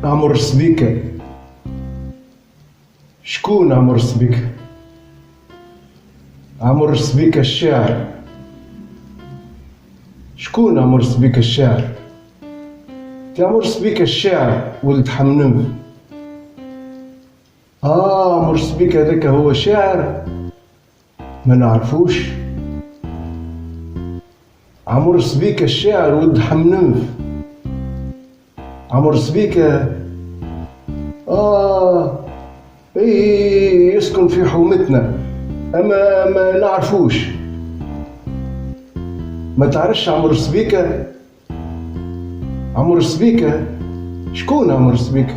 عمرو سبيكة. شكون عمرو سبيكة؟ عمرو سبيكة الشاعر. شكون عمرو سبيكة الشاعر؟ عمرو سبيكة الشاعر ولد حمنمف. عمرو سبيكة هذاك هو شاعر ما نعرفوش. عمرو سبيكة الشاعر ولد حمنمف. عمرو سبيكة يسكن في حومتنا اما ما نعرفوش. ما تعرفش عمرو سبيكة؟ عمرو سبيكة شكون عمرو سبيكة؟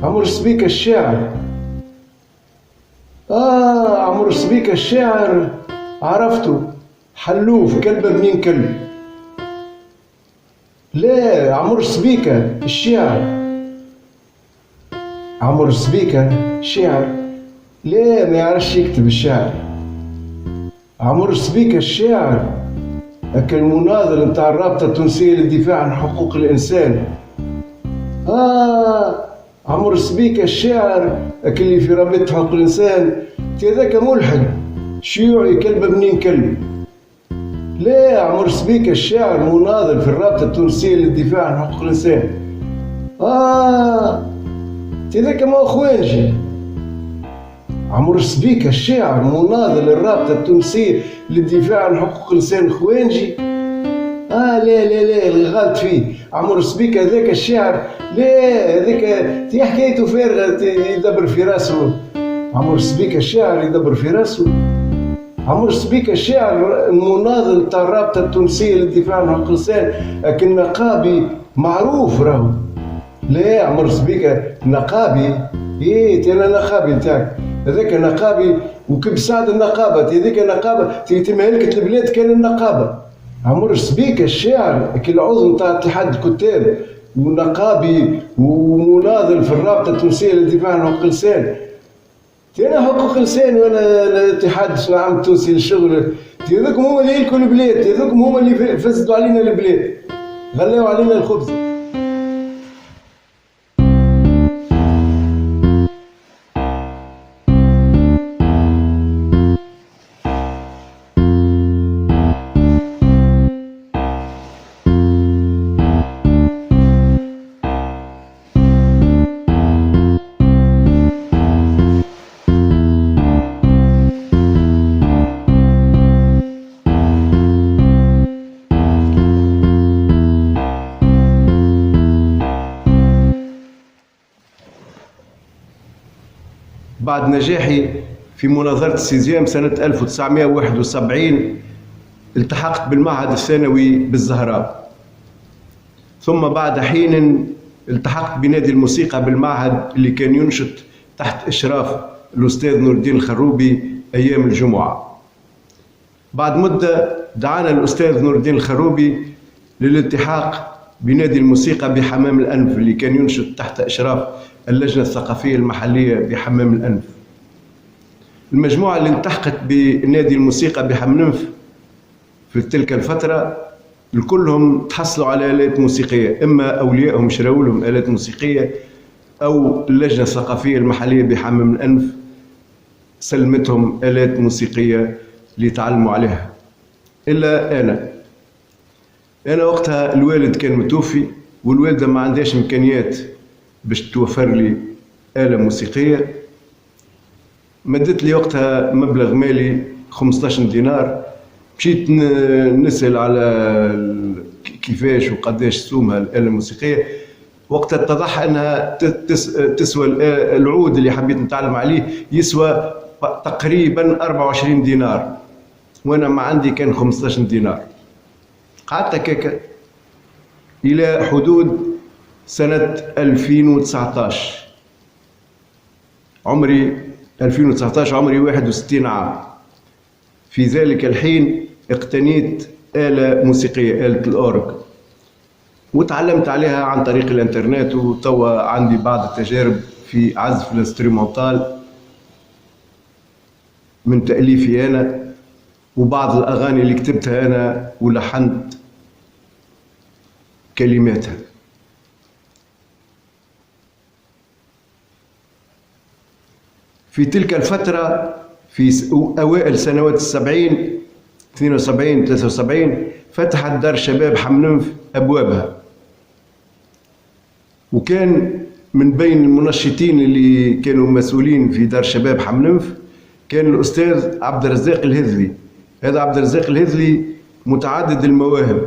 عمرو سبيكة الشاعر. عمرو سبيكة الشاعر عرفته، حلوف كلب بنين كلب. لا، عمرو سبيكة الشاعر. عمرو سبيكة شاعر، لا ما يعرفش يكتب الشعر. عمرو سبيكة الشاعر هكا المناضل نتاع الرابطة التونسية للدفاع عن حقوق الإنسان. عمرو سبيكة الشاعر هكا اللي في رابطة حقوق الإنسان هذاك ملحد شيوعي كلب بنين كلب. لا، عمرو سبيكة الشاعر مناضل في الرابطة التونسية للدفاع عن حقوق الإنسان. هذاك ما هو خوانجي. عمرو سبيكة الشاعر مناضل الرابطة التونسية للدفاع عن حقوق الإنسان خوانجي. لا لا لا اللي غلط فيه عمرو سبيكة هذاك الشاعر. لا هذاك هي حكايته فارغة يدبر في راسه. عمرو سبيكة الشاعر يدبر في راسه. عمرو سبيكة الشاعر المناضل تاع الرابطة التونسية للدفاع عن حقوق الإنسان لكن نقابي معروف راهو. لا، عمرو سبيكة نقابي. انا نقابي نتاعك هذاك نقابي وكبساعد النقابة هذيك نقابة تيتم هلكة البلاد كان النقابة. عمرو سبيكة الشاعر كالعضو نتاع اتحاد الكتاب ونقابي ومناضل في الرابطة التونسية للدفاع عن حقوق الإنسان. أنا حقوق الإنسان وأنا الاتحاد العام التونسي للشغل هذوكم هما اللي يلكوا البلاد، هذوكم هما اللي فسدوا علينا البلاد، غلاو علينا الخبز. بعد نجاحي في مناظرة السيزيام سنة 1971 التحقت بالمعهد الثانوي بالزهراء، ثم بعد حين التحقت بنادي الموسيقى بالمعهد اللي كان ينشط تحت إشراف الأستاذ نور الدين الخروبي أيام الجمعة. بعد مدة دعانا الأستاذ نور الدين الخروبي للالتحاق بنادي الموسيقى بحمام الأنف اللي كان ينشط تحت إشراف اللجنة الثقافية المحلية بحمام الأنف. المجموعة اللي التحقت بنادي الموسيقى بحمام الأنف في تلك الفترة الكلهم تحصلوا على آلات موسيقية، إما أوليائهم شراوا لهم آلات موسيقية أو اللجنة الثقافية المحلية بحمام الأنف سلمتهم آلات موسيقية ليتعلموا عليها. إلا أنا وقتها الوالد كان متوفي والوالدة ما عندهاش إمكانيات باش توفر لي آلة موسيقية. مدت لي وقتها مبلغ مالي 15 دينار. مشيت نسأل على كيفاش وقداش سومها الآلة الموسيقية. وقتها اتضح أنها تسوى العود اللي حبيت نتعلم عليه يسوى تقريبا 24 دينار وأنا ما عندي كان 15 دينار. قعدت هكاك إلى حدود سنة 2019. عمري 2019 عمري 61 عام. في ذلك الحين اقتنيت آلة موسيقية، آلة الأورج، وتعلمت عليها عن طريق الانترنت، وتوا عندي بعض التجارب في عزف الانسترومنتال من تأليفي أنا، وبعض الأغاني اللي كتبتها أنا ولحنت كلماتها. في تلك الفترة في أوائل سنوات السبعين 72 73 فتحت دار شباب حمنمف أبوابها، وكان من بين المنشطين اللي كانوا مسؤولين في دار شباب حمنمف كان الأستاذ عبد الرزاق الهذلي. هذا عبد الرزاق الهذلي متعدد المواهب،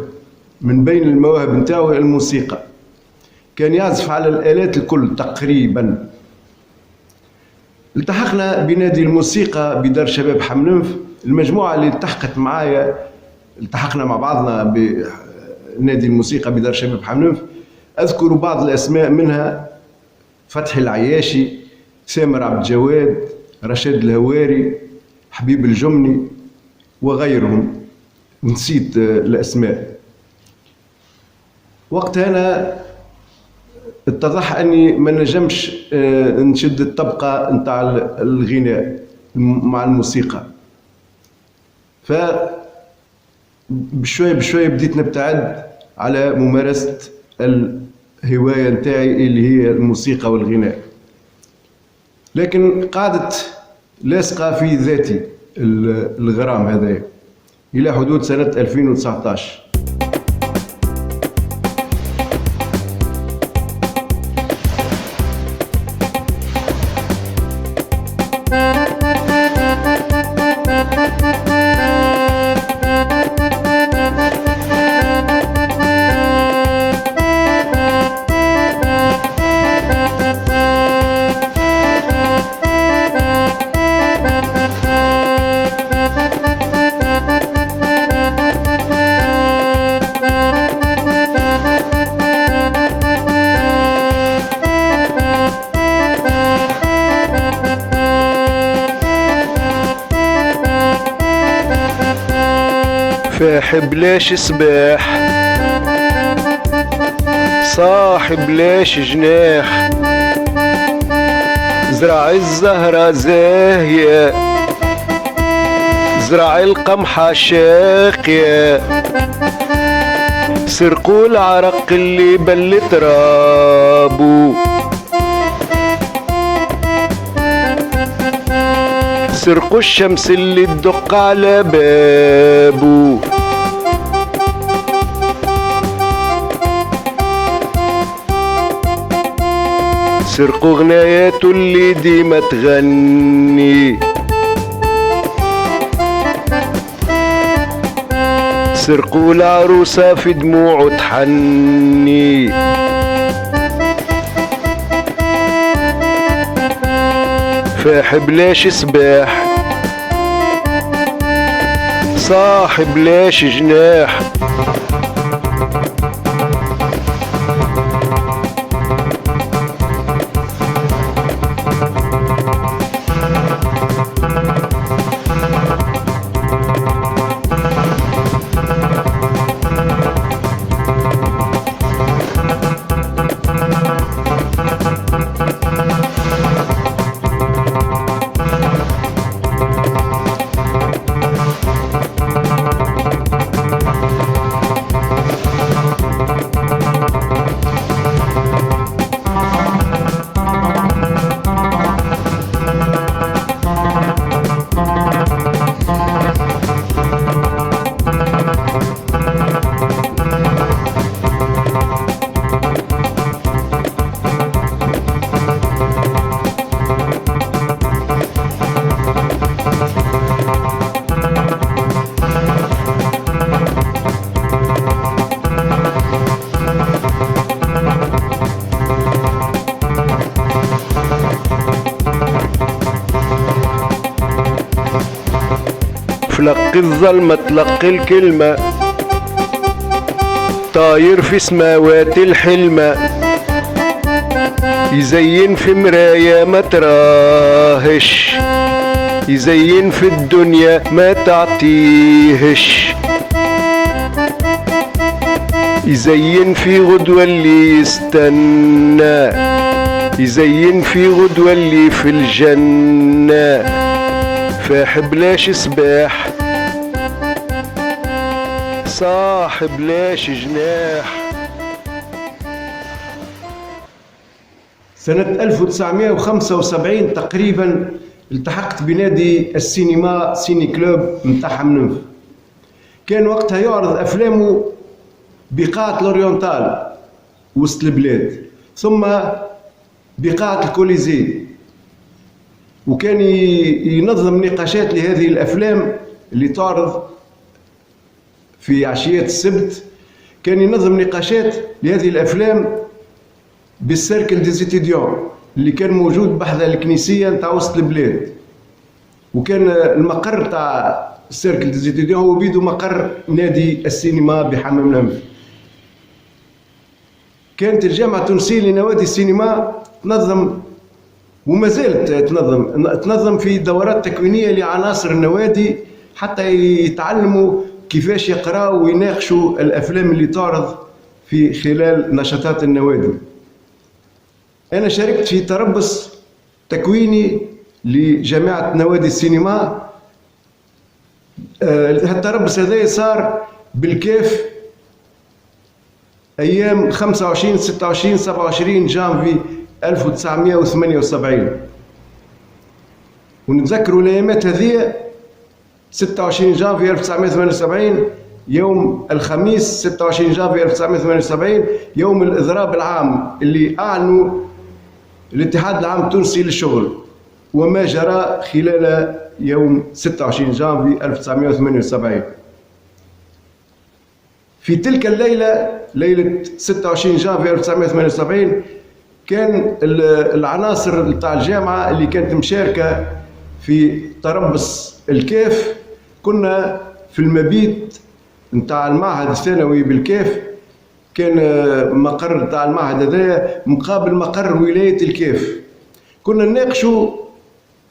من بين المواهب نتاعو الموسيقى، كان يعزف على الآلات الكل تقريبا. التحقنا بنادي الموسيقى بدار شباب حمنمف، المجموعة اللي التحقت معايا التحقنا مع بعضنا بنادي الموسيقى بدار شباب حمنمف. أذكر بعض الأسماء منها فتحي العياشي، سامر عبد الجواد، رشاد الهواري، حبيب الجمني وغيرهم، نسيت الأسماء. وقتها أنا اتضح أني ما نجمش نشد الطبقة نتاع الغناء مع الموسيقى، فبشوية بشوية بديت نبتعد على ممارسة الهواية نتاعي اللي هي الموسيقى والغناء، لكن قعدت لاصقة في ذاتي الغرام هذا إلى حدود سنة 2019. فاحب ليش سباح، صاحب ليش جناح، زرع الزهرة زاهية، زرع القمحة شاقية، سرقوا العرق اللي بل ترابو، سرقوا الشمس اللي تدق على بابو، سرقوا غناياته اللي ديما تغني، سرقوا العروسة في دموعه تحني، فاحب ليش سباح، صاحب ليش جناح، فلق الظلمة تلقي الكلمة، طاير في سماوات الحلمة، يزين في مراية ما تراهش، يزين في الدنيا ما تعطيهش، يزين في غدوة اللي يستنى، يزين في غدوة اللي في الجنة، فاحب ليش سباح، صاحب ليش جناح. سنة 1975 تقريبا التحقت بنادي السينما سيني كلوب متاع حمننف. كان وقتها يعرض أفلامه بقاعة الأورينتال وسط البلاد، ثم بقاعة الكوليزي، وكان ينظم نقاشات لهذه الأفلام اللي تعرض في عشيات السبت. كان ينظم نقاشات لهذه الأفلام بالسيركل دي زيتيديون اللي كان موجود بحذا الكنيسية نتاع وسط البلاد، وكان المقر تاع السيركل دي زيتيديون هو بيدو مقر نادي السينما بحمام نمف. كانت الجامعة التونسية لنوادي السينما تنظم وما زالت تنظم في دورات تكوينية لعناصر النوادي حتى يتعلموا كيفاش يقراوا ويناقشوا الأفلام اللي تعرض في خلال نشاطات النوادي. أنا شاركت في تربص تكويني لجامعة نوادي السينما. التربص هذا صار بالكيف أيام 25 26 27 جانفي 1978. ونتذكروا الأيامات هذه 26 جانفي 1978 يوم الخميس 26 جانفي 1978 يوم الإضراب العام اللي أعلنوا الاتحاد العام التونسي للشغل، وما جرى خلال يوم 26 جانفي 1978. في تلك الليلة، ليلة 26 جانفي 1978، كان العناصر نتاع الجامعة اللي كانت مشاركة في تربص الكيف، كنا في المبيت نتاع المعهد الثانوي بالكيف. كان مقر نتاع المعهد هذا مقابل مقر ولاية الكيف. كنا نناقشوا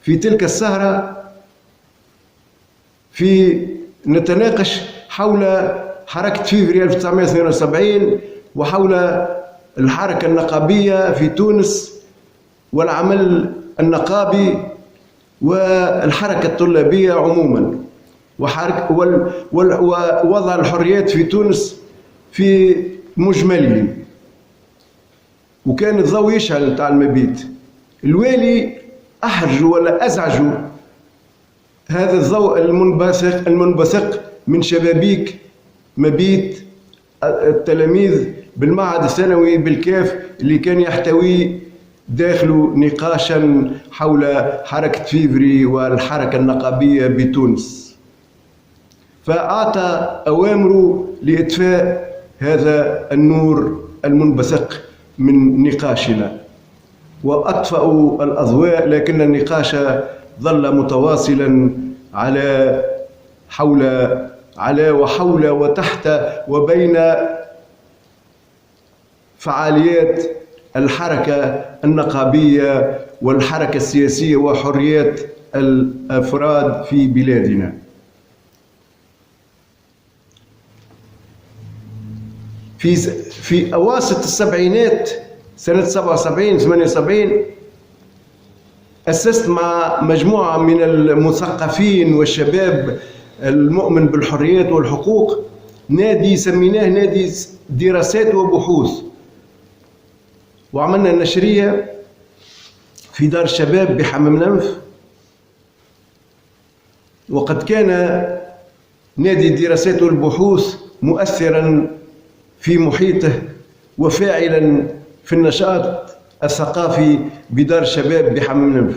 في تلك السهرة نتناقش حول حركة فيفري 1972 وحول الحركة النقابية في تونس والعمل النقابي والحركة الطلابية عموما ووضع الحريات في تونس في مجمله. وكان الضوء يشعل نتاع المبيت. الوالي أحرجوا ولا أزعجوا هذا الضوء المنبثق من شبابيك مبيت التلاميذ بالمعهد الثانوي بالكاف اللي كان يحتوي داخله نقاشا حول حركة فيفري والحركة النقابية بتونس. فأعطى أوامره لإطفاء هذا النور المنبثق من نقاشنا، وأطفأوا الأضواء، لكن النقاش ظل متواصلا على وحول وتحت وبين فعاليات الحركة النقابية والحركة السياسية وحريات الأفراد في بلادنا. في أواسط السبعينات سنة 77 78 أسست مع مجموعة من المثقفين والشباب المؤمن بالحريات والحقوق نادي سميناه نادي دراسات وبحوث، وعملنا نشرية في دار الشباب بحمام نمف. وقد كان نادي الدراسات والبحوث مؤثرا في محيطه وفاعلا في النشاط الثقافي بدار الشباب بحمام نمف.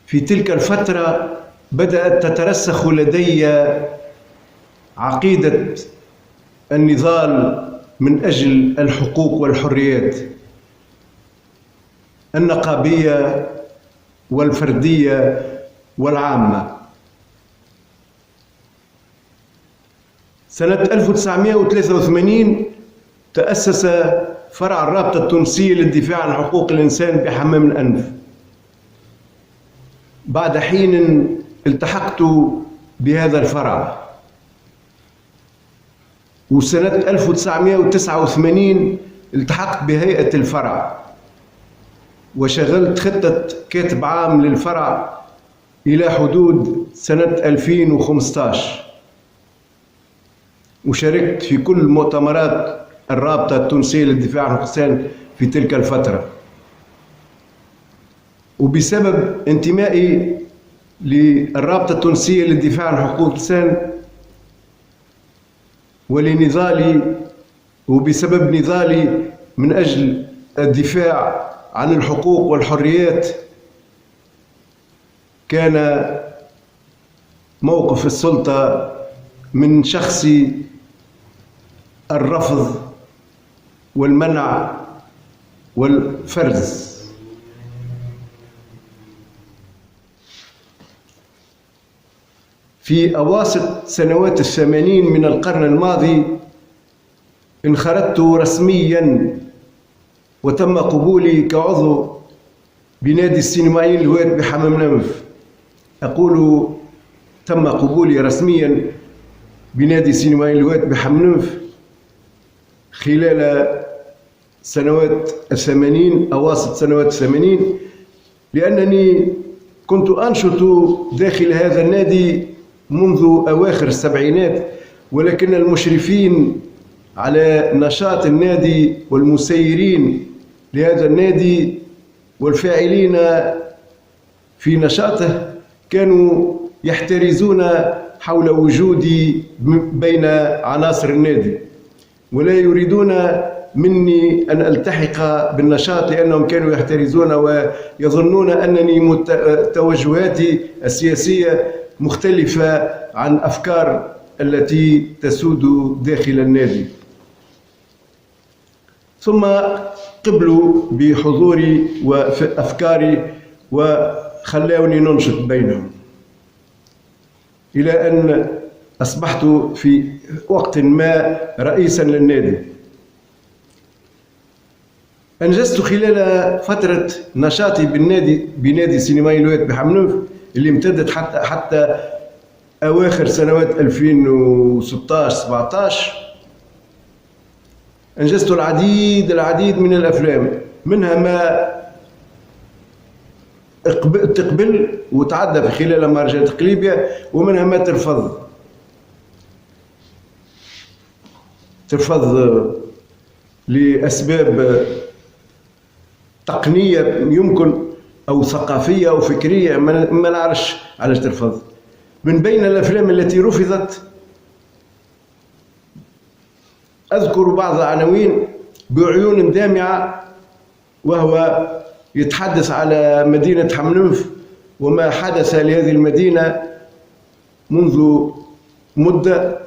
في تلك الفترة بدأت تترسخ لدي عقيدة النضال من أجل الحقوق والحريات النقابية والفردية والعامة. سنة 1983 تأسس فرع الرابطة التونسية للدفاع عن حقوق الإنسان بحمام الأنف. بعد حين التحقت بهذا الفرع، وسنة 1989 التحقت بهيئة الفرع، وشغلت خطة كاتب عام للفرع إلى حدود سنة 2015، وشاركت في كل مؤتمرات الرابطة التونسية للدفاع عن الإنسان في تلك الفترة. وبسبب انتمائي للرابطة التونسية للدفاع عن حقوق الإنسان وبسبب نضالي من أجل الدفاع عن الحقوق والحريات، كان موقف السلطة من شخصي الرفض والمنع والفرز. في أواسط سنوات 80 من القرن الماضي انخرطت رسميا وتم قبولي كعضو بنادي السينمائيين الهواة بحمام نمف. أقول تم قبولي رسميا بنادي السينمائيين الهواة بحمام نمف خلال سنوات 80، أواسط سنوات 80، لأنني كنت أنشط داخل هذا النادي منذ أواخر السبعينات، ولكن المشرفين على نشاط النادي والمسيرين لهذا النادي والفاعلين في نشاطه كانوا يحترزون حول وجودي بين عناصر النادي، ولا يريدون مني أن ألتحق بالنشاط، لأنهم كانوا يحترزون ويظنون أنني توجهاتي السياسية مختلفة عن أفكار التي تسود داخل النادي. ثم قبلوا بحضوري وأفكاري وخلوني ننشط بينهم، إلى أن أصبحت في وقت ما رئيسا للنادي. أنجزت خلال فترة نشاطي بنادي السينمائي الهواة بحمنوف اللي امتدت حتى أواخر سنوات 2016-17. أنجزت العديد من الأفلام، منها ما تقبل وتعدى في خلال مهرجان قليبية، ومنها ما ترفض لأسباب تقنية يمكن أو ثقافية أو فكرية، ما نعرفش علاش ترفض. من بين الأفلام التي رفضت أذكر بعض عناوين بعيون دامعة، وهو يتحدث على مدينة حمنوف وما حدث لهذه المدينة منذ مدة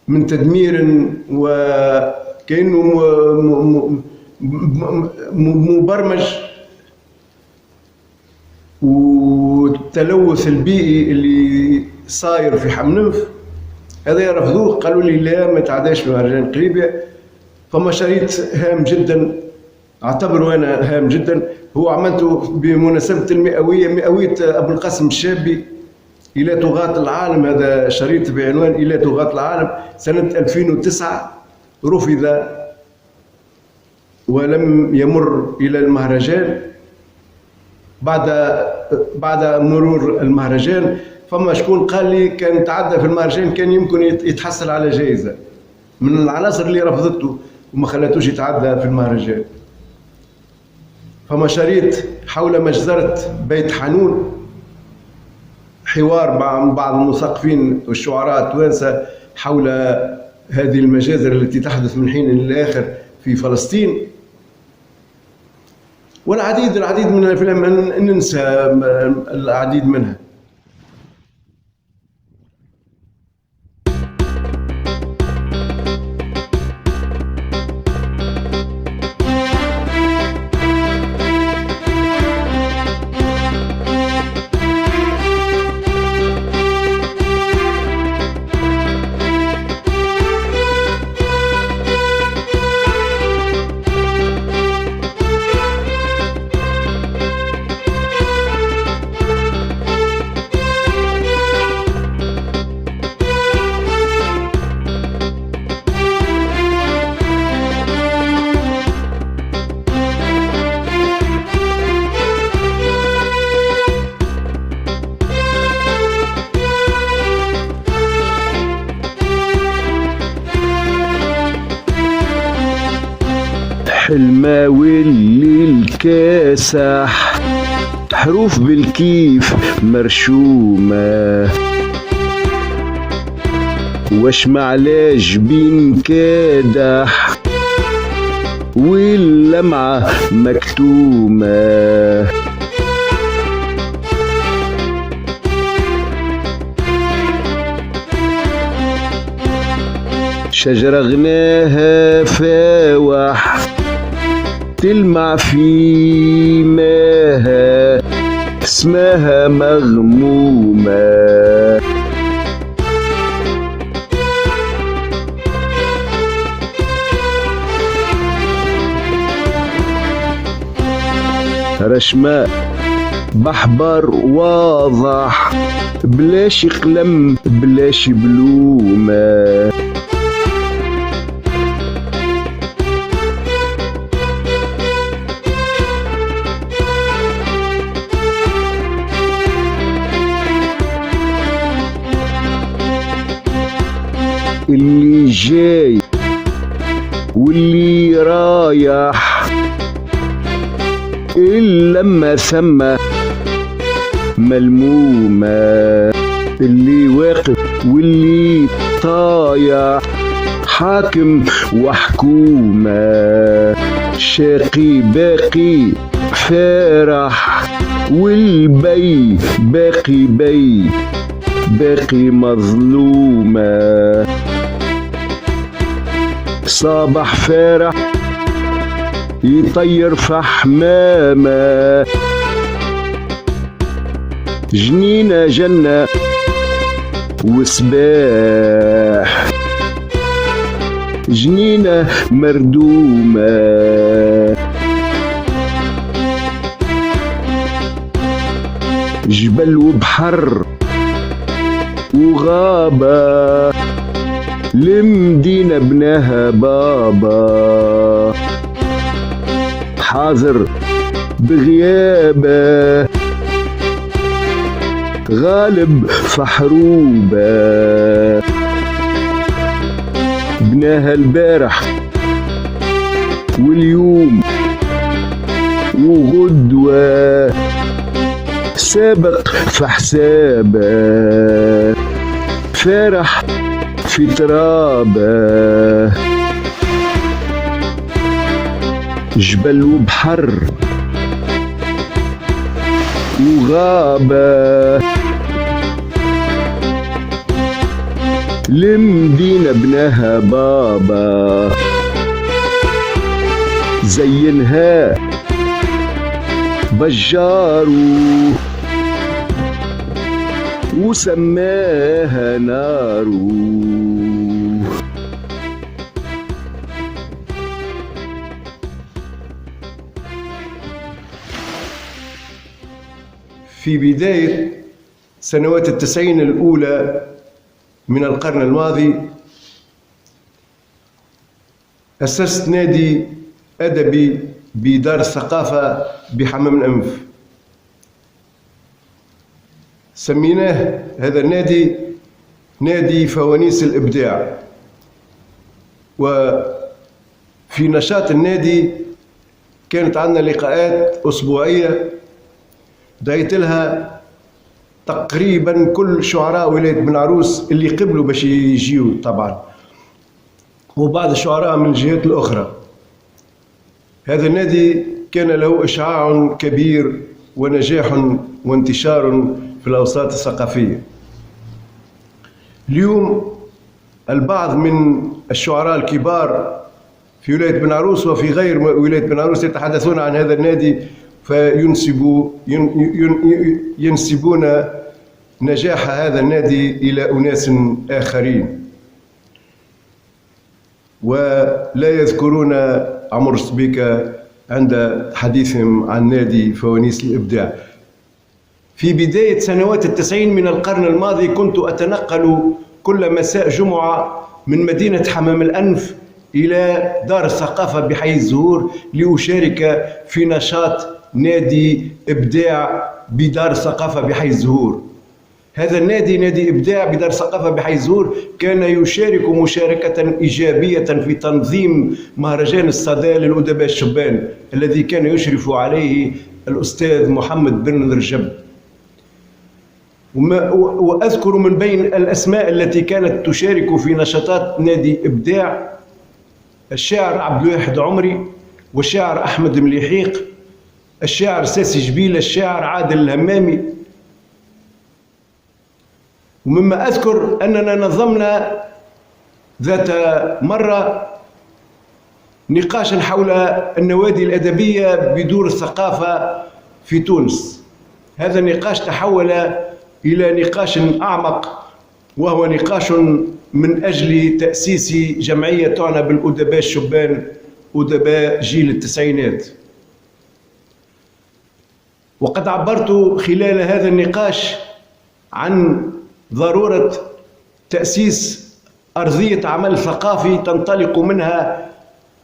من تدمير، وكأنه مبرمج، والتلوث البيئي اللي صاير في حمنوف هذا رفضوه، قالوا لي لا ما تعداش مهرجان قليبية. فمشاريع هام جدا، اعتبره انا هام جدا، هو عملته بمناسبة مئوية أبو القاسم الشابي إلى طغاة العالم. هذا شريط بعنوان إلى طغاة العالم سنة 2009، رفض ولم يمر إلى المهرجان. بعد مرور المهرجان فما شكون قال لي كان تعدى في المهرجان كان يمكن يتحصل على جائزة، من العناصر اللي رفضته وما خلاتوش يتعدى في المهرجان. فما شريط حول مجزرة بيت حانون، حوار مع بعض المثقفين والشعراء التوانسة حول هذه المجازر التي تحدث من حين لآخر في فلسطين، والعديد من الأفلام ننسى العديد منها. الماء واللي الكاسح، حروف بالكيف مرشومة، واش معلاش بين كادح واللمعة مكتومة. شجرة غناها فاوح تلمع في ماها، اسمها مغمومة. رشمة بحبر واضح، بلاش قلم بلاش بلومة. اللي جاي واللي رايح، اللمة ثمة ملمومة. اللي واقف واللي طايح، حاكم وحكومة. شاقي باقي فارح، والبي باقي باقي مظلومة. صباح فارح يطير في حمامة، جنينة جنة وسباح، جنينة مردومة. جبل وبحر وغابة، المدينة بناها بابا، حاضر بغيابه، غالب في حروبه. بناها البارح واليوم وغدوة، سابق في حسابه، فارح في ترابه. جبل وبحر وغابة، المدينة بناها بابا، زينها بجارو وسماها نارو. في بداية سنوات التسعين الأولى من القرن الماضي أسست نادي أدبي بدار الثقافة بحمام الأنف. سميناه هذا النادي نادي فوانيس الإبداع. وفي نشاط النادي كانت عندنا لقاءات أسبوعية دعيت لها تقريبا كل شعراء ولاية بن عروس اللي قبلوا باش يجيوا طبعا، وبعض الشعراء من الجهات الأخرى. هذا النادي كان له إشعاع كبير ونجاح وانتشار في الأوساط الثقافية. اليوم البعض من الشعراء الكبار في ولاية بن عروس وفي غير ولاية بن عروس يتحدثون عن هذا النادي، ينسبون نجاح هذا النادي إلى أناس آخرين، ولا يذكرون عمر سبيكة عند حديثهم عن نادي فوانيس الإبداع. في بداية سنوات التسعين من القرن الماضي كنت أتنقل كل مساء جمعة من مدينة حمام الأنف إلى دار الثقافة بحي الزهور لأشارك في نشاط نادي إبداع بدار الثقافة بحي الزهور. هذا النادي نادي إبداع بدار ثقافة بحيزور، كان يشارك مشاركة إيجابية في تنظيم مهرجان الصدى للأدباء الشبان الذي كان يشرف عليه الأستاذ محمد بن رجب. وأذكر من بين الأسماء التي كانت تشارك في نشاطات نادي إبداع الشاعر عبد الواحد عمري، والشاعر أحمد مليحيق، الشاعر ساسي جبيل، الشاعر عادل الهمامي. ومما أذكر أننا نظمنا ذات مرة نقاشا حول النوادي الأدبية بدور الثقافة في تونس. هذا النقاش تحول إلى نقاش أعمق، وهو نقاش من أجل تأسيس جمعية تعنى بالأدباء الشبان، أدباء جيل التسعينات. وقد عبرت خلال هذا النقاش عن ضرورة تأسيس أرضية عمل ثقافي تنطلق منها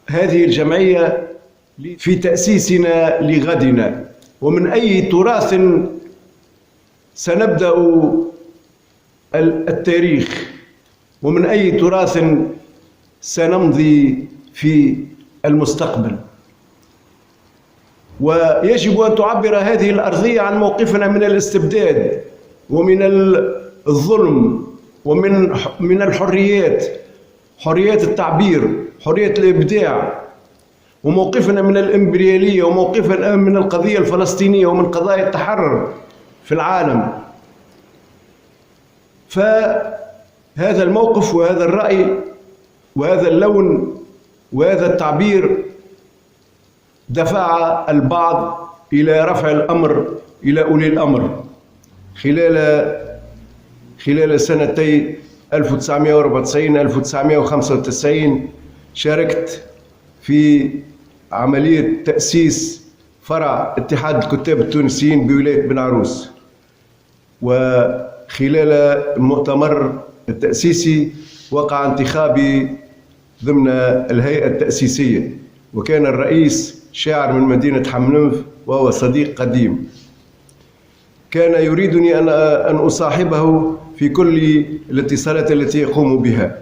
هذه الجمعية في تأسيسنا لغدنا، ومن أي تراث سنبدأ التاريخ، ومن أي تراث سنمضي في المستقبل. ويجب أن تعبر هذه الأرضية عن موقفنا من الاستبداد ومن الظلم ومن الحريات، حريات التعبير، حرية الإبداع، وموقفنا من الإمبريالية، وموقفنا من القضية الفلسطينية ومن قضايا التحرر في العالم. فهذا الموقف وهذا الرأي وهذا اللون وهذا التعبير دفع البعض إلى رفع الأمر إلى أولي الأمر. خلال سنتي 1994-1995 شاركت في عملية تأسيس فرع اتحاد الكتاب التونسيين بولاية بن عروس. وخلال المؤتمر التأسيسي وقع انتخابي ضمن الهيئة التأسيسية، وكان الرئيس شاعر من مدينة حمنمف وهو صديق قديم. كان يريدني أن أصاحبه في كل الاتصالات التي يقوم بها.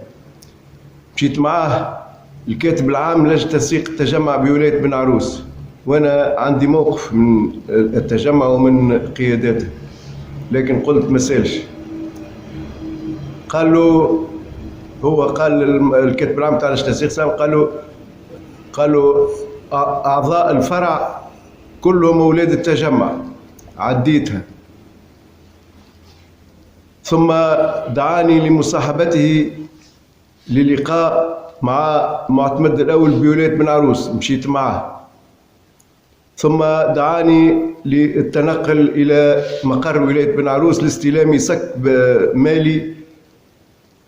مشيت معه الكاتب العام لجنة تنسيق التجمع بولاية بن عروس، وأنا عندي موقف من التجمع ومن قياداته، لكن قلت ما سالش. قال له الكاتب العام تاع لجنة التنسيق قالوا أعضاء الفرع كلهم أولاد التجمع. عديتها. ثم دعاني لمصاحبته للقاء مع المعتمد الأول بولاية بن عروس، مشيت معه. ثم دعاني للتنقل إلى مقر ولاية بن عروس لاستلام سك مالي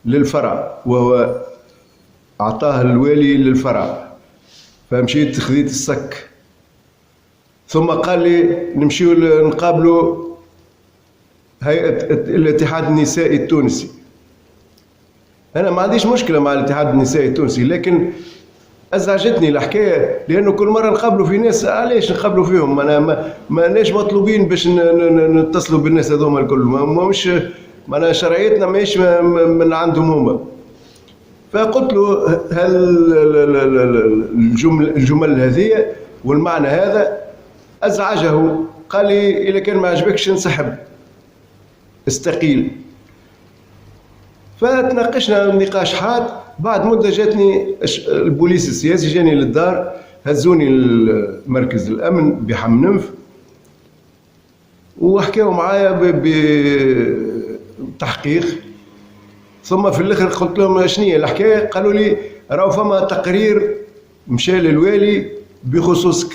للفرع، وهو أعطاه الوالي للفرع، فمشيت خذيت السك. ثم قال لي نمشيو نقابلوا هيئة الاتحاد النسائي التونسي. أنا ما عنديش مشكلة مع الاتحاد النسائي التونسي، لكن أزعجتني الحكاية، لأنه كل مرة نقابلوا في ناس، علاش نقابلوا فيهم؟ أنا ماناش مطلوبين باش نتصلوا بالناس هذوما الكل، مش معناها شرعيتنا ماهيش من عندهم هما. فقلت له هل الجمل هذه والمعنى هذا أزعجه. قال لي إذا كان ما عجبكش انسحب، استقيل. فتناقشنا نقاش حاد. بعد مدة جاتني البوليس السياسي، جاني للدار، هزوني لمركز الأمن بحمنمف وحكاوا معايا بتحقيق. ثم في الآخر قلت لهم شنية الحكاية؟ قالوا لي راهو فما تقرير مشى للوالي بخصوصك،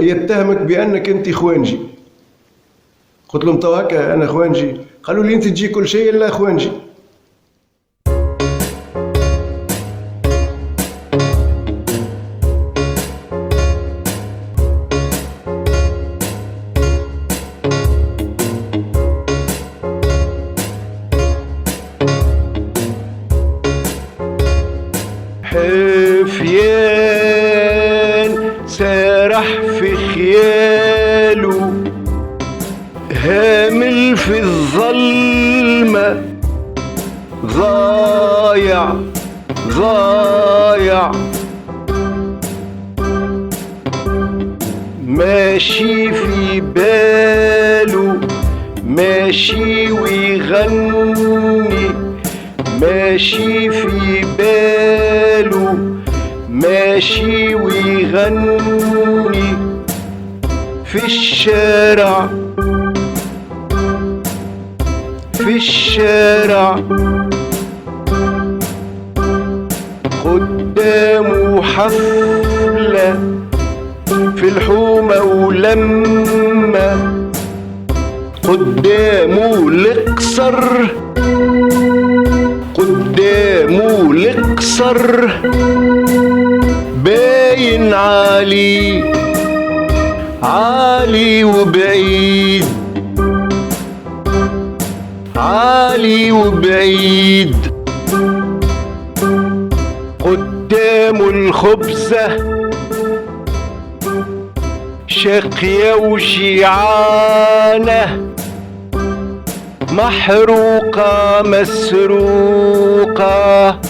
يتهمك بأنك أنت خوانجي. قلت لهم تو هكا أنا خوانجي؟ قالوا لي أنت تجي كل شيء إلا خوانجي. حفيان سرح في خياله هامل في الظلمة ضايع ضايع، ماشي في باله ماشي ويغني، ماشي في باله ماشي ويغني في الشارع في الشارع، قدامه حفلة في الحومة ولما، قدامه القصر قدامه القصر باين عالي عالي وبعيد عالي وبعيد، قدامه الخبزة شقية وجيعانة، محروقة مسروقة،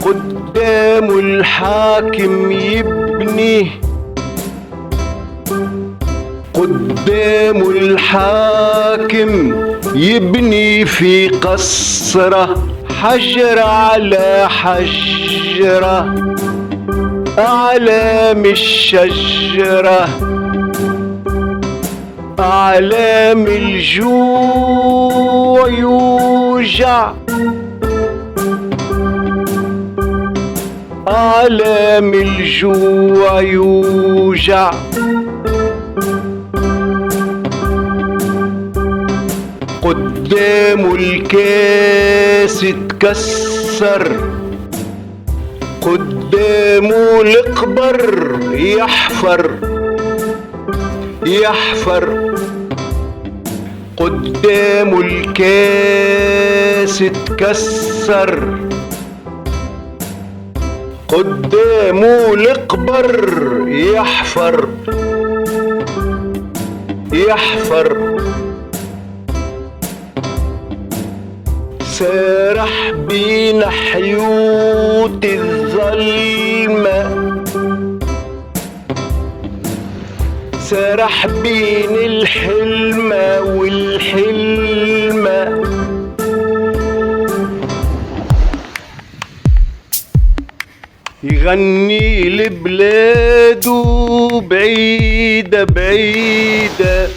قدامه الحاكم يبني قدامه الحاكم يبني في قصره حجر على حجرة أعلام الشجرة، أعلام الجوع يوجع، أعلام الجوع يوجع، قدامه الكاس اتكسر، قدامه القبر يحفر يحفر، قدامه الكاس اتكسر، قدامه القبر يحفر يحفر، سارح بين حيوط الظلمة، سارح بين الحلمة والحلمة، يغني لبلاده بعيدة بعيدة.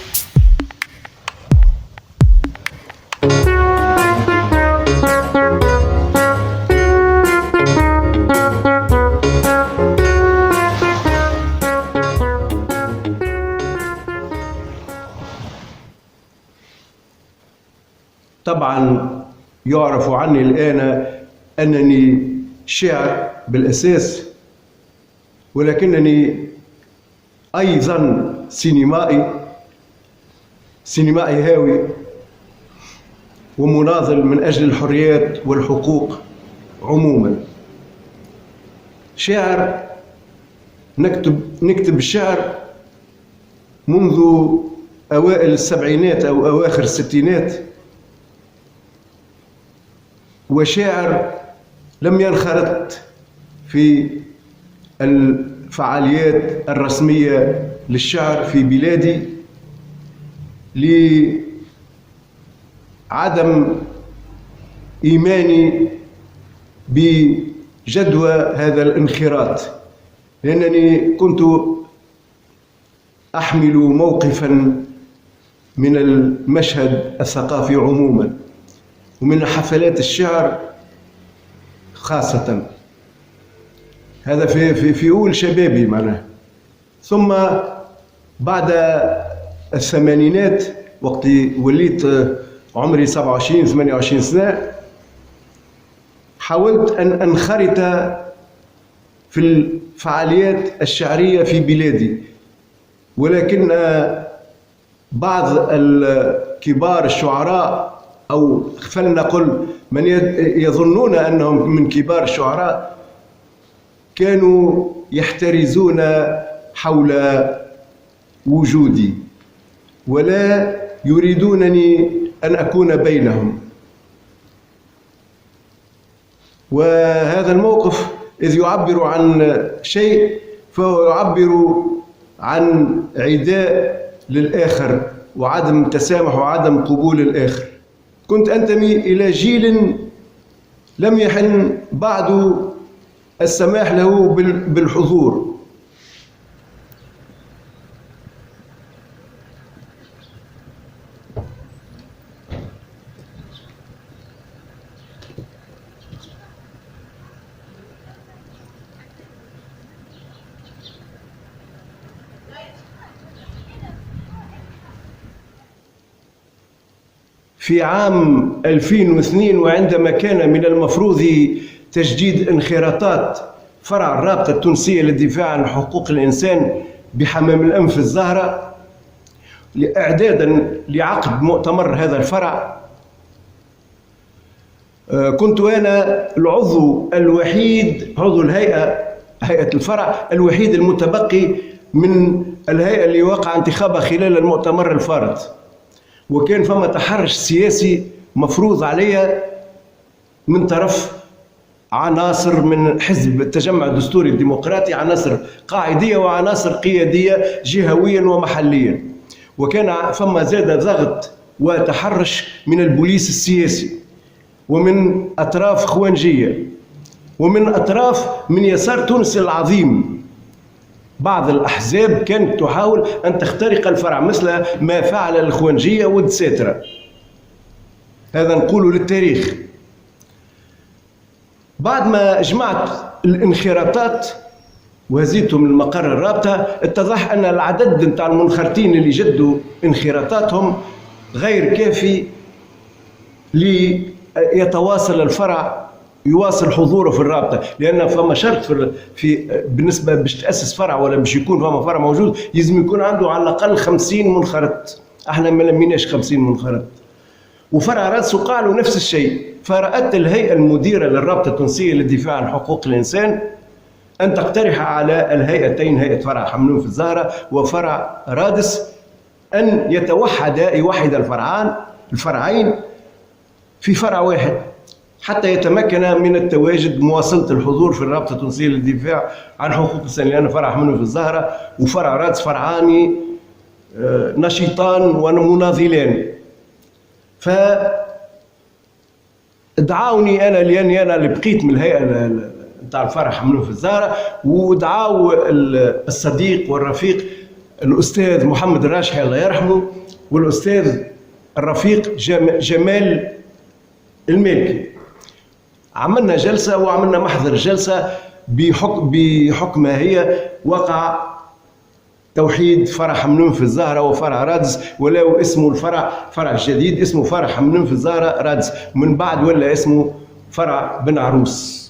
طبعا يعرف عني الآن أنني شاعر بالأساس، ولكنني أيضا سينمائي هاوي ومناضل من أجل الحريات والحقوق عموما. شاعر، نكتب الشعر منذ أوائل السبعينات أو أواخر الستينات، وشاعر لم ينخرط في الفعاليات الرسمية للشعر في بلادي لعدم إيماني بجدوى هذا الانخراط، لأنني كنت أحمل موقفا من المشهد الثقافي عموما ومن حفلات الشعر خاصة. هذا في أول شبابي معناه. ثم بعد الثمانينات وقت وليت عمري 27-28 سنة، حاولت أن أنخرط في الفعاليات الشعرية في بلادي، ولكن بعض الكبار الشعراء أو فلنقل من يظنون أنهم من كبار الشعراء كانوا يحترزون حول وجودي ولا يريدونني أن أكون بينهم. وهذا الموقف إذ يعبر عن شيء فهو يعبر عن عداء للآخر وعدم تسامح وعدم قبول الآخر. كنت أنتمي إلى جيل لم يحن بعد السماح له بالحضور. في عام 2002 وعندما كان من المفروض تجديد انخراطات فرع الرابطة التونسية للدفاع عن حقوق الإنسان بحمام الأنف الزهرة إعدادا لعقد مؤتمر هذا الفرع، كنت أنا العضو الوحيد، عضو هيئة الفرع الوحيد المتبقي من الهيئة اللي وقع انتخابها خلال المؤتمر الفارط. وكان فما تحرش سياسي مفروض عليا من طرف عناصر من حزب التجمع الدستوري الديمقراطي، عناصر قاعدية وعناصر قيادية جهويا ومحليا. وكان فما زاد ضغط وتحرش من البوليس السياسي ومن أطراف خوانجية ومن أطراف من يسار تونس العظيم. بعض الأحزاب كانت تحاول أن تخترق الفرع مثل ما فعل الخوانجية والدساترة. هذا نقوله للتاريخ. بعد ما جمعت الانخراطات وهزيتهم المقر الرابطة، اتضح أن العدد نتاع المنخرطين اللي جدوا انخراطاتهم غير كافي ليتواصل الفرع يواصل حضوره في الرابطة، لأن فما شرط في بالنسبة باش تأسس فرع ولا باش يكون فما فرع موجود لازم يكون عنده على الأقل 50 منخرط. احنا ما لميناش 50 منخرط. وفرع رادس وقع له نفس الشيء. فرأت الهيئة المديرة للرابطة التونسية للدفاع عن حقوق الإنسان أن تقترح على الهيئتين، هيئة فرع حملون في الزهرة وفرع رادس، أن يوحد الفرعين في فرع واحد حتى يتمكن من التواجد مواصلة الحضور في الرابطة التونسية للدفاع عن حقوق الإنسان، لأن فرع حملون في الزهرة وفرع رادس فرعان نشيطان ومناضلان. فدعاوني أنا لأني أنا اللي بقيت من الهيئة نتاع الفرع حملون في الزهرة، ودعاو الصديق والرفيق الأستاذ محمد الراشحي الله يرحمه والأستاذ الرفيق جمال المالكي. عملنا جلسة وعملنا محضر جلسة بحكمها هي وقع توحيد فرع حملون في الزهرة وفرع رادس، ولا اسمه الفرع فرع جديد اسمه فرع حملون في الزهرة رادس، من بعد ولا اسمه فرع بن عروس،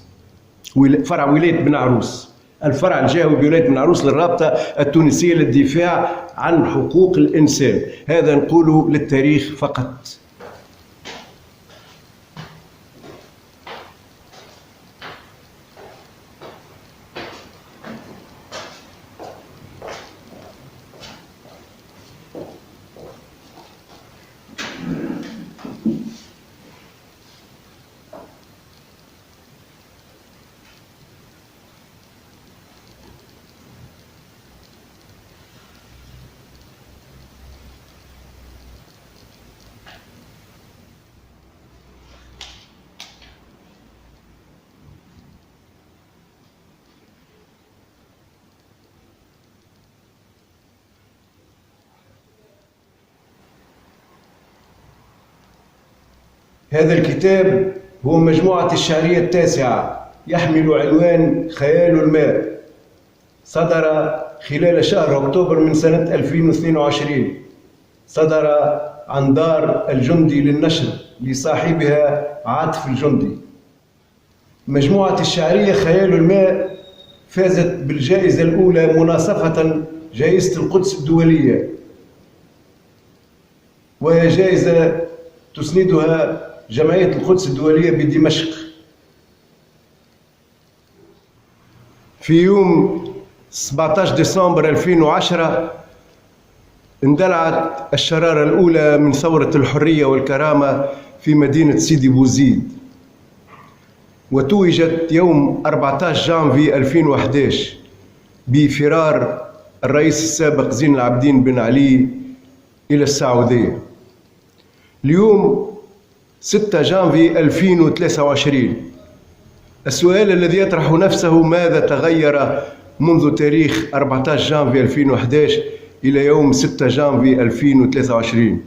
فرع ولاية بن عروس، الفرع الجهوي بولاية بن عروس للرابطة التونسية للدفاع عن حقوق الإنسان. هذا نقوله للتاريخ فقط. هذا الكتاب هو مجموعة الشعرية التاسعة، يحمل عنوان خيال الماء، صدر خلال شهر أكتوبر من سنة 2022، صدر عن دار الجندي للنشر لصاحبها عاطف الجندي. مجموعة الشعرية خيال الماء فازت بالجائزة الأولى مناصفة جائزة القدس الدولية، وهي جائزة تسندها جمعية القدس الدولية بدمشق. في يوم 17 ديسمبر 2010 اندلعت الشرارة الأولى من ثورة الحرية والكرامة في مدينة سيدي بوزيد، وتوجت يوم 14 جانفي 2011 بفرار الرئيس السابق زين العابدين بن علي إلى السعودية. اليوم 6 جانفي 2023، السؤال الذي يطرح نفسه: ماذا تغير منذ تاريخ 14 جانفي 2011 إلى يوم 6 جانفي 2023؟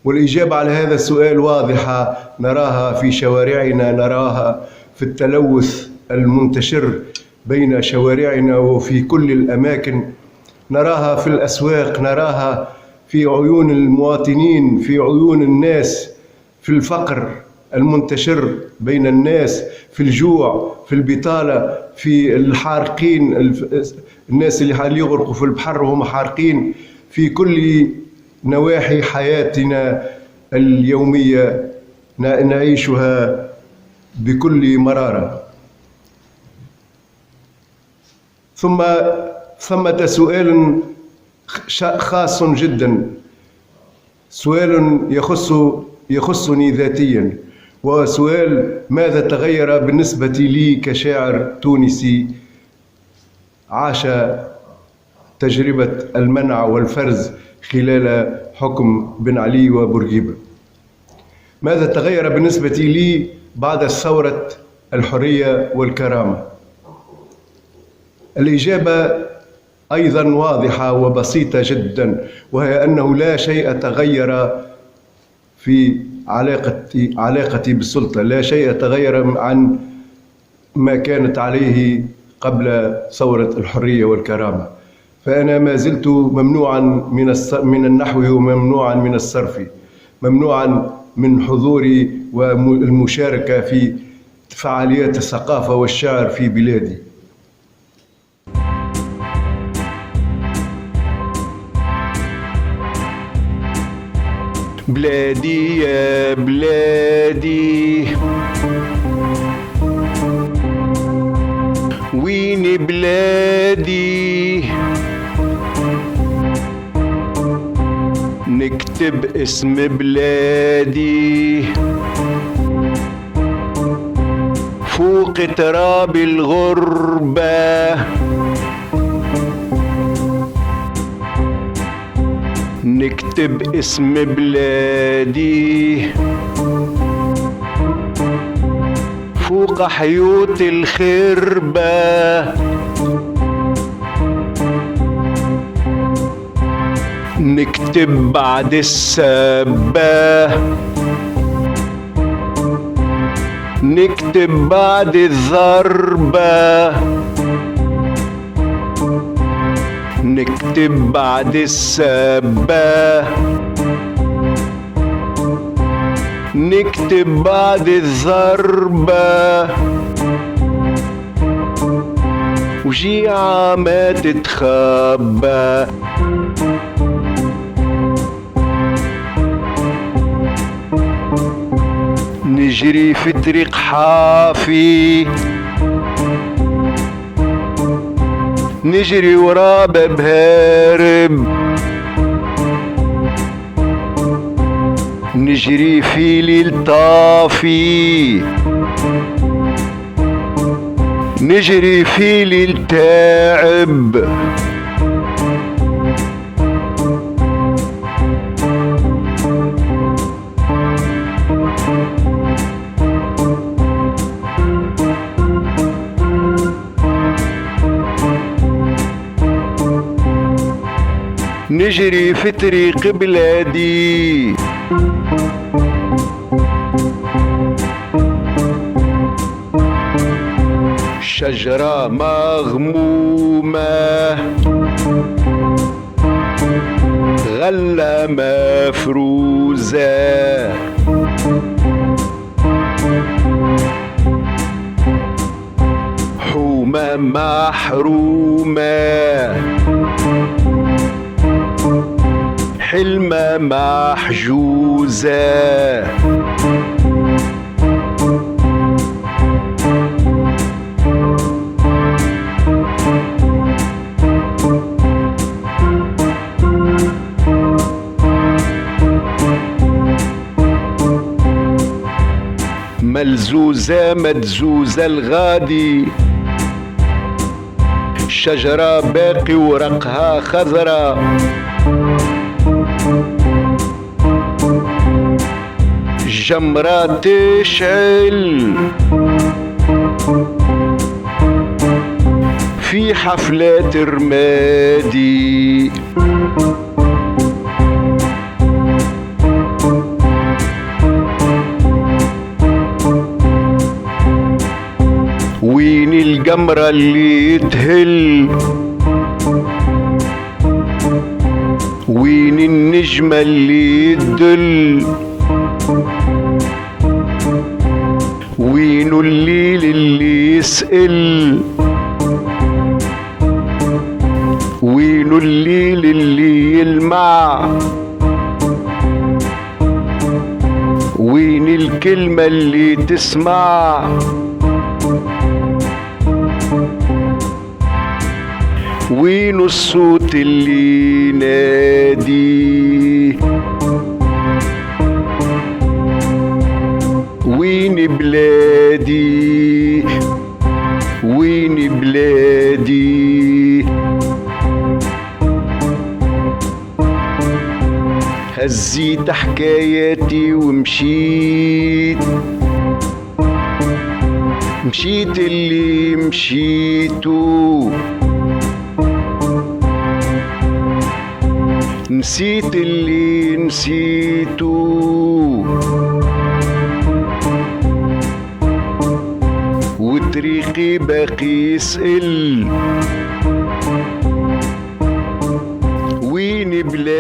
والإجابة على هذا السؤال واضحة، نراها في شوارعنا، نراها في التلوث المنتشر بين شوارعنا وفي كل الأماكن، نراها في الأسواق، نراها في عيون المواطنين، في عيون الناس، في الفقر المنتشر بين الناس، في الجوع، في البطالة، في الحارقين، الناس اللي يغرقوا في البحر وهم حارقين، في كل نواحي حياتنا اليومية نعيشها بكل مرارة. ثمة سؤال خاص جدا، سؤال يخصني ذاتيا، وسؤال: ماذا تغير بالنسبة لي كشاعر تونسي عاش تجربة المنع والفرز خلال حكم بن علي وبورقيبة؟ ماذا تغير بالنسبة لي بعد ثورة الحرية والكرامة؟ الإجابة أيضا واضحة وبسيطة جدا، وهي أنه لا شيء تغير في علاقتي بالسلطة، لا شيء تغير عن ما كانت عليه قبل ثورة الحرية والكرامة. فأنا ما زلت ممنوعا من النحو وممنوعا من الصرف، ممنوعا من حضوري والمشاركة في فعاليات الثقافة والشعر في بلادي. بلادي يا بلادي، وين بلادي؟ نكتب اسم بلادي فوق تراب الغربة، نكتب اسم بلادي فوق حيوط الخربة، نكتب بعد السبة، نكتب بعد الضربة، نكتب بعد السبة، نكتب بعد الضربة، وجيعة ما تتخبى. نجري في طريق حافي، نجري ورا باب هارب، نجري في ليل طافي، نجري في ليل تاعب، نجري في طريق بلادي. شجرة مغمومة، غلة مفروزة، حومة محرومة، حلمة محجوزة، زامت زوز الغادي، شجرة باقي ورقها خضرا، جمرة تشعل في حفلات رمادي. وين القمرة اللي تهل، وين النجمة اللي تدل، وين الليل اللي يسأل، وين الليل اللي يلمع، وين الكلمة اللي تسمع، وين الصوت اللي ينادي، وين بلادي، وين بلادي. هزيت حكاياتي ومشيت، مشيت اللي مشيتو، نسيت اللي نسيتو، وطريقي باقي يسأل، وين بلادي.